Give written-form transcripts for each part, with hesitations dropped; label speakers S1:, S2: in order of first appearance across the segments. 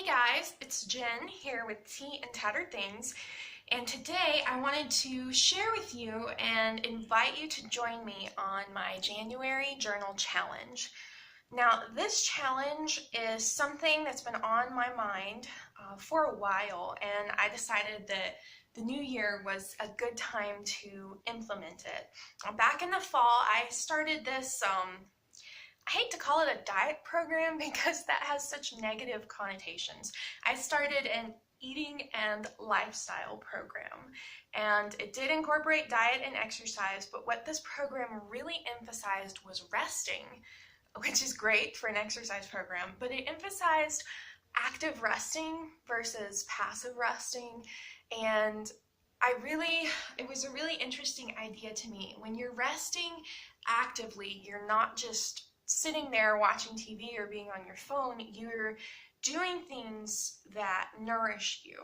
S1: guys, it's Jen here with Tea and Tattered Things, and today I wanted to share with you and invite you to join me on my January journal challenge. Now, this challenge is something that's been on my mind for a while, and I decided that the new year was a good time to implement it. Back in the fall, I started this I hate to call it a diet program because that has such negative connotations. I started an eating and lifestyle program, and it did incorporate diet and exercise, but what this program really emphasized was resting, which is great for an exercise program, but it emphasized active resting versus passive resting, and it was a really interesting idea to me. When you're resting actively, you're not just sitting there watching TV or being on your phone, you're doing things that nourish you.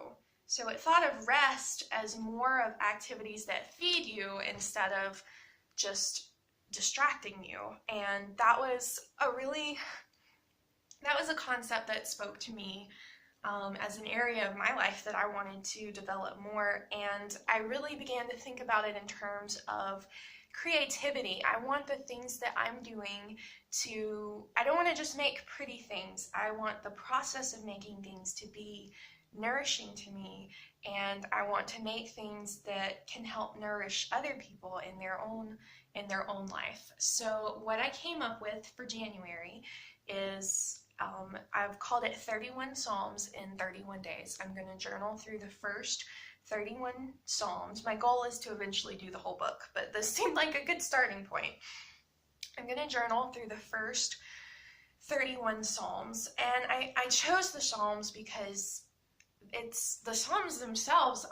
S1: So it thought of rest as more of activities that feed you instead of just distracting you. And that was a concept that spoke to me as an area of my life that I wanted to develop more. And I really began to think about it in terms of creativity. I want the things that I'm doing I don't want to just make pretty things. I want the process of making things to be nourishing to me, and I want to make things that can help nourish other people in their own life. So what I came up with for January is I've called it 31 Psalms in 31 days. I'm going to journal through the first 31 Psalms. My goal is to eventually do the whole book, but this seemed like a good starting point. I'm going to journal through the first 31 Psalms, and I chose the Psalms because the Psalms themselves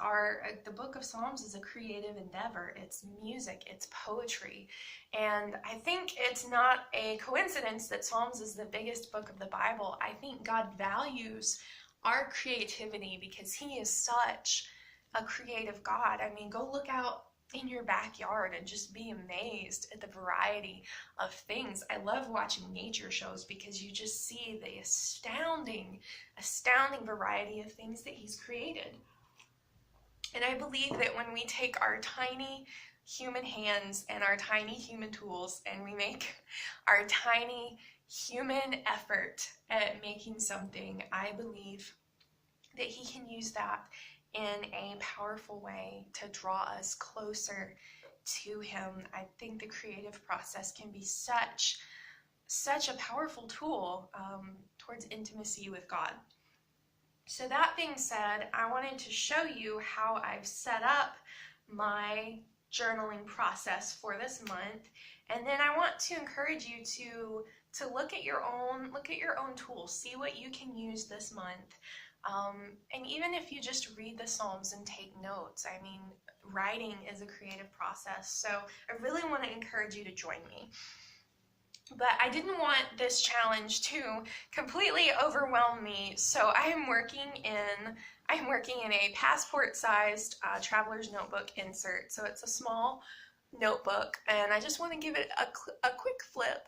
S1: the book of Psalms is a creative endeavor. It's music, it's poetry, and I think it's not a coincidence that Psalms is the biggest book of the Bible. I think God values our creativity because He is such a creative God. I mean, go look out in your backyard and just be amazed at the variety of things. I love watching nature shows because you just see the astounding variety of things that He's created. And I believe that when we take our tiny human hands and our tiny human tools and we make our tiny human effort at making something, I believe that He can use that in a powerful way to draw us closer to Him. I think the creative process can be such a powerful tool towards intimacy with God. So that being said, I wanted to show you how I've set up my journaling process for this month, and then I want to encourage you to look at your own tools, see what you can use this month. And even if you just read the Psalms and take notes, I mean, writing is a creative process, so I really want to encourage you to join me. But I didn't want this challenge to completely overwhelm me, so I'm working in a passport-sized traveler's notebook insert. So it's a small notebook, and I just want to give it a quick flip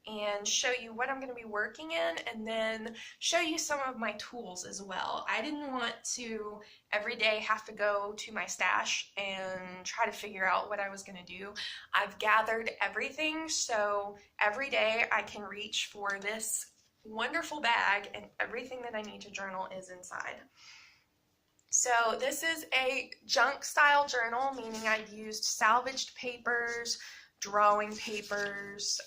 S1: and show you what I'm going to be working in, and then show you some of my tools as well. I didn't want to every day have to go to my stash and try to figure out what I was going to do. I've gathered everything, so every day I can reach for this wonderful bag and everything that I need to journal is inside. So this is a junk style journal, meaning I've used salvaged papers, drawing papers,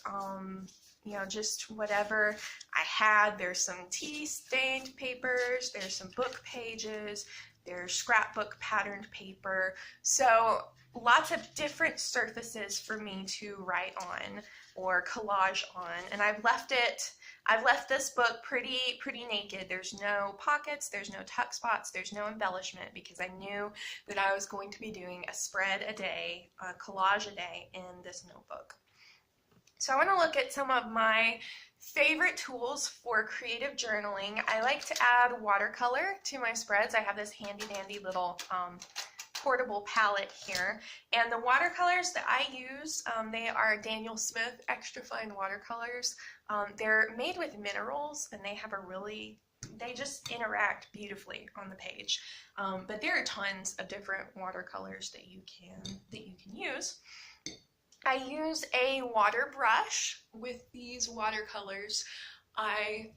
S1: just whatever I had. There's some tea-stained papers, there's some book pages, there's scrapbook patterned paper. So lots of different surfaces for me to write on or collage on. And I've left this book pretty naked. There's no pockets, there's no tuck spots, there's no embellishment, because I knew that I was going to be doing a spread a day, a collage a day in this notebook. So I want to look at some of my favorite tools for creative journaling. I like to add watercolor to my spreads. I have this handy dandy little portable palette here, and the watercolors that I use, they are Daniel Smith Extra Fine watercolors. They're made with minerals, and they have a really they just interact beautifully on the page. But there are tons of different watercolors that you can use. I use a water brush with these watercolors. I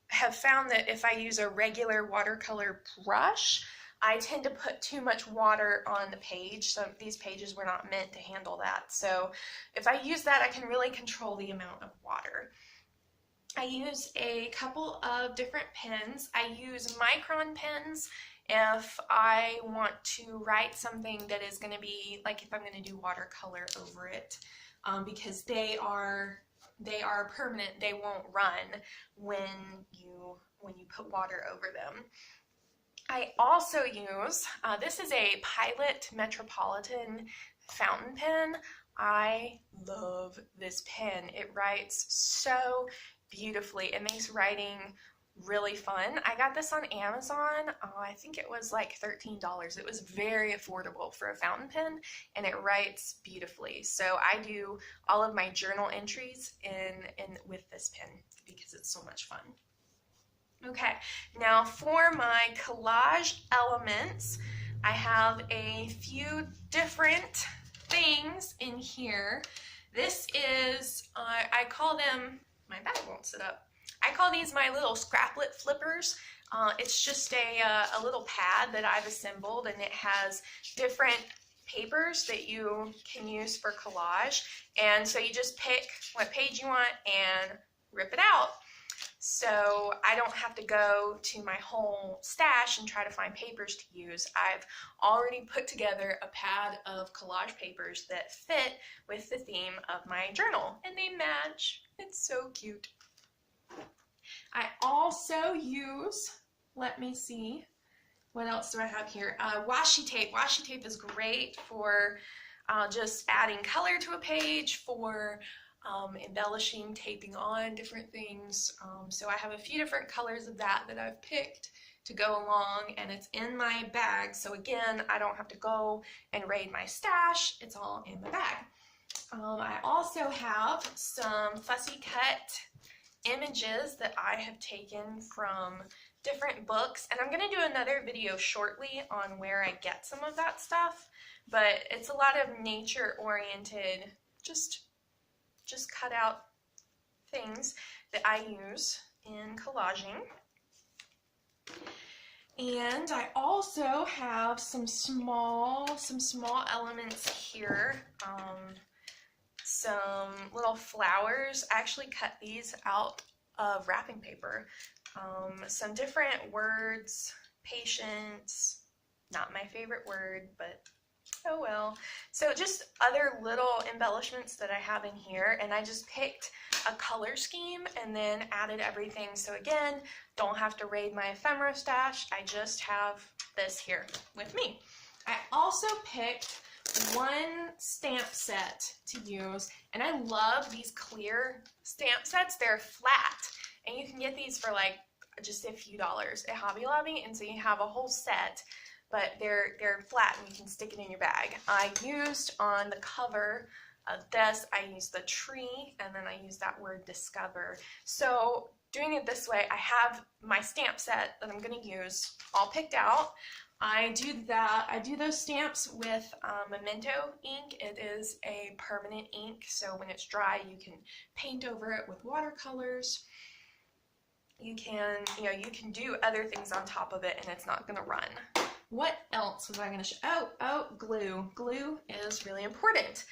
S1: have found that if I use a regular watercolor brush, I tend to put too much water on the page. So these pages were not meant to handle that. So if I use that, I can really control the amount of water. I use a couple of different pens. I use micron pens if I want to write something that is going to be, like if I'm going to do watercolor over it, because they are permanent. They won't run when you put water over them. I also use, this is a Pilot Metropolitan fountain pen. I love this pen. It writes so beautifully. It makes writing really fun. I got this on Amazon. I think it was like $13. It was very affordable for a fountain pen, and it writes beautifully. So I do all of my journal entries in with this pen because it's so much fun. Okay, now for my collage elements, I have a few different things in here. This is, I call them, my bag won't sit up. I call these my little scraplet flippers. It's just a little pad that I've assembled, and it has different papers that you can use for collage. And so you just pick what page you want and rip it out. So I don't have to go to my whole stash and try to find papers to use. I've already put together a pad of collage papers that fit with the theme of my journal, and they match. It's so cute. I also use, let me see, what else do I have here? Washi tape. Washi tape is great for just adding color to a page, for embellishing, taping on different things. So I have a few different colors of that I've picked to go along, and it's in my bag. So again, I don't have to go and raid my stash. It's all in my bag. I also have some fussy cut images that I have taken from different books, and I'm going to do another video shortly on where I get some of that stuff, but it's a lot of nature oriented, just cut out things that I use in collaging. And I also have some small elements here. Some little flowers. I actually cut these out of wrapping paper. Some different words. Patience, not my favorite word, but oh well. So just other little embellishments that I have in here, and I just picked a color scheme and then added everything. So again, don't have to raid my ephemera stash. I just have this here with me. I also picked one stamp set to use, and I love these clear stamp sets. They're flat, and you can get these for like just a few dollars at Hobby Lobby, and so you have a whole set, but they're flat and you can stick it in your bag. I used on the cover of this, I used the tree, and then I used that word discover. So doing it this way, I have my stamp set that I'm going to use all picked out. I do those stamps with Memento ink. It is a permanent ink, so when it's dry, you can paint over it with watercolors. You can do other things on top of it, and it's not going to run. What else was I going to show? Oh, glue. Glue is really important.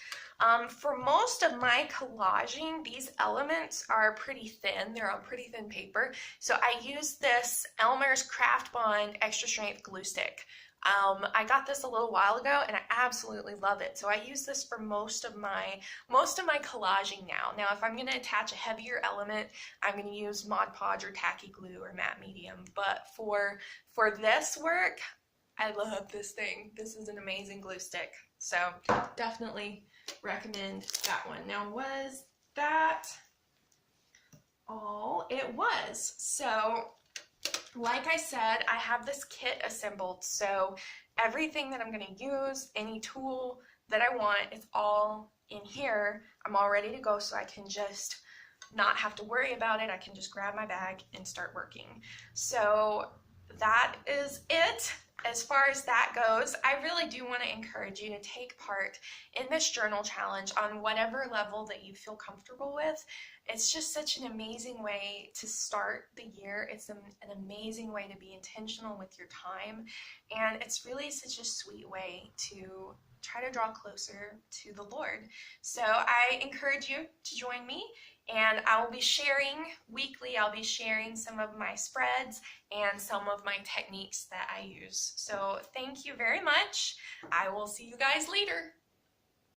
S1: For most of my collaging, these elements are pretty thin. They're on pretty thin paper. So I use this Elmer's Craft Bond Extra Strength Glue Stick. I got this a little while ago, and I absolutely love it. So I use this for most of my collaging now. Now, if I'm going to attach a heavier element, I'm going to use Mod Podge or Tacky Glue or Matte Medium. But for this work, I love this thing. This is an amazing glue stick. So definitely recommend that one. Now, was that all? It was. So like I said, I have this kit assembled. So everything that I'm going to use, any tool that I want, is all in here. I'm all ready to go, so I can just not have to worry about it. I can just grab my bag and start working. So that is it. As far as that goes, I really do want to encourage you to take part in this journal challenge on whatever level that you feel comfortable with. It's just such an amazing way to start the year. It's an amazing way to be intentional with your time, and it's really such a sweet way to try to draw closer to the Lord. So I encourage you to join me, and I will be sharing weekly. I'll be sharing some of my spreads and some of my techniques that I use. So thank you very much. I will see you guys later.